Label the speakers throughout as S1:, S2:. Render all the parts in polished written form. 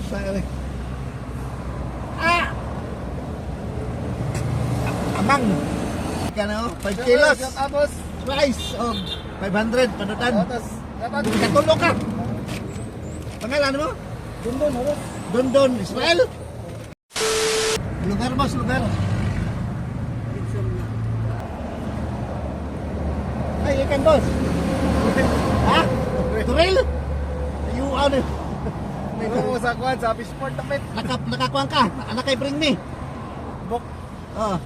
S1: Sorry. Ah! Amang. Kano, 5 kilos.
S2: Tapos,
S1: Price of 500 panutan.
S2: tapos, dapat,
S1: Katulong ka. Pangalan mo?
S2: dundun, harus.
S1: Dondon Ismael. Lugar boss, lugar. Ay, ikan boss. Ha? Turil? You ano?
S2: May mo sa kuwan, sa fishport tapit.
S1: Nakakuha ka. Anak kay bring me.
S2: Bok.
S1: Oh.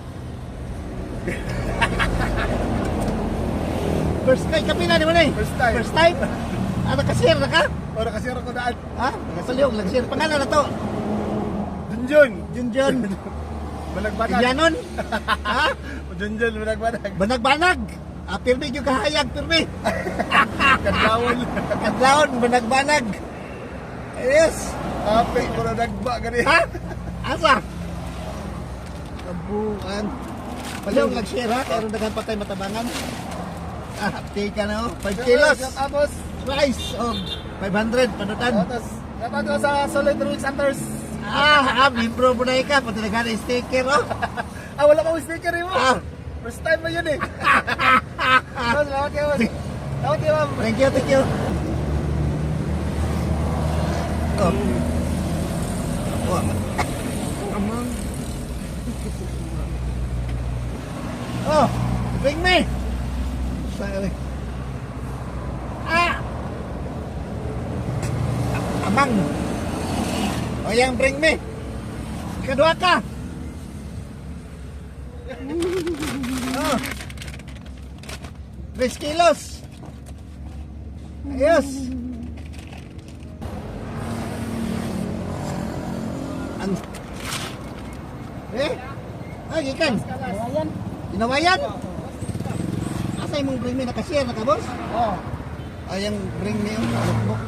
S1: First time ka pina di mo na eh.
S2: First time.
S1: First time? Anak ka-share na ka?
S2: Ora kasi ako daan.
S1: Ha? Nakasaliw, nag-share. Pangalan na to?
S2: Junjun.
S1: Junjun.
S2: Banag-banag.
S1: Yanon? Ha?
S2: Junjun, banag-banag.
S1: Banag-banag. Ah, pirmi yung kahayag, pirmi.
S2: Kadlawon.
S1: Kadlaon, banag-banag. Yes.
S2: Apit ko na nagba gani.
S1: Ha? Asa? Kabuan. Palaw, nag-share ha? Kaya rin daghan patay matabangan. Ah, update ka na oh. 5 kilos.
S2: Tapos,
S1: Price of 500 panutan.
S2: tapos, dapat ko sa Solid Ruins Hunters.
S1: Bimbro mo na ka. Pati naghan ang sticker oh.
S2: Ah, wala pa sticker mo.
S1: Ah.
S2: First time mo yun eh. Boss, salamat kayo, boss. Salamat kayo, ma'am.
S1: Thank you, thank you. Oh. Wah. Amang. Oh, bring me. Sorry. Ah. Amang. Oh, yang bring me. Kedua ka. Oh. 3 kilos. Ayos. Ang ikan.
S2: Ayan.
S1: Ginawayan. Asa yung bring me nakashare na ka, boss?
S2: Oh.
S1: Ayang bring me yung notebook.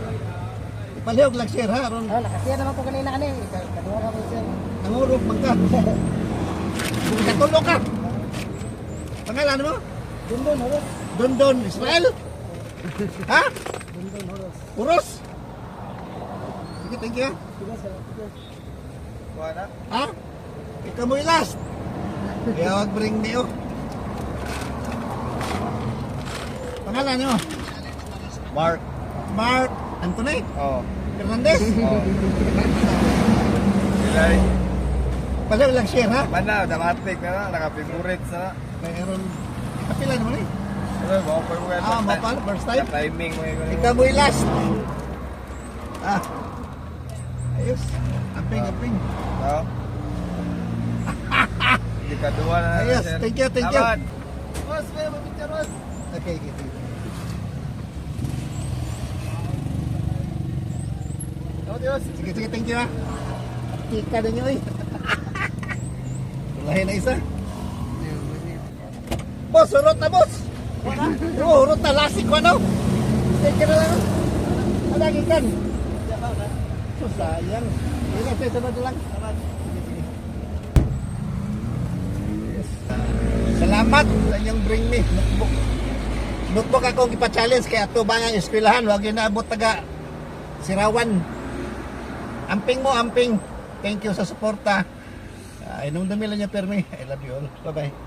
S1: Ipalihog lang share ha, ron.
S2: Oh, nakasiya naman ko kanina kanina. Kadua ka mo siya.
S1: Nangurog man ka. Kung katulong ka. Pangalan mo?
S2: Dundun, harus.
S1: Dondon Ismael? Ha?
S2: Dundun, harus.
S1: Puros? Sige, thank you ha.
S2: Sige, sir. Wala.
S1: Ha? Ikaw mo yung last. Kaya wag bring me oh. Pangalan mo?
S2: Mark.
S1: Mark Anthony
S2: Oh.
S1: Fernandez?
S2: Oh. Silay.
S1: Palaw lang share ha?
S2: Mana, dramatic na naka-favorite sa.
S1: Mayroon. Kapila naman eh.
S2: Ano, mapal mo yan.
S1: Mapal, first time.
S2: Timing mo yun.
S1: Ikaw mo yung last. Ah. Ayos. Aping.
S2: Oo. Hindi ka duwa na.
S1: Ayos.
S2: sir.
S1: Thank you.
S2: Salamat. Boss, may mapicture, boss.
S1: Okay.
S2: Salamat, boss.
S1: Sige, thank you ha. Tika na nyo eh. Lahin na isa. Boss, urot na boss. Urot na, lasik ko ano. Sticker na lang. Ano ikan? So, sayang. Sige, sunod lang. Yes. Salamat sa inyong bring me. Notebook akong ipa-challenge kaya ito ba ang eskwelahan. Huwag yun naabot taga Sirawan. Amping mo, amping. Thank you sa suporta. Inom dami lang niya permi. I love you all. Bye-bye.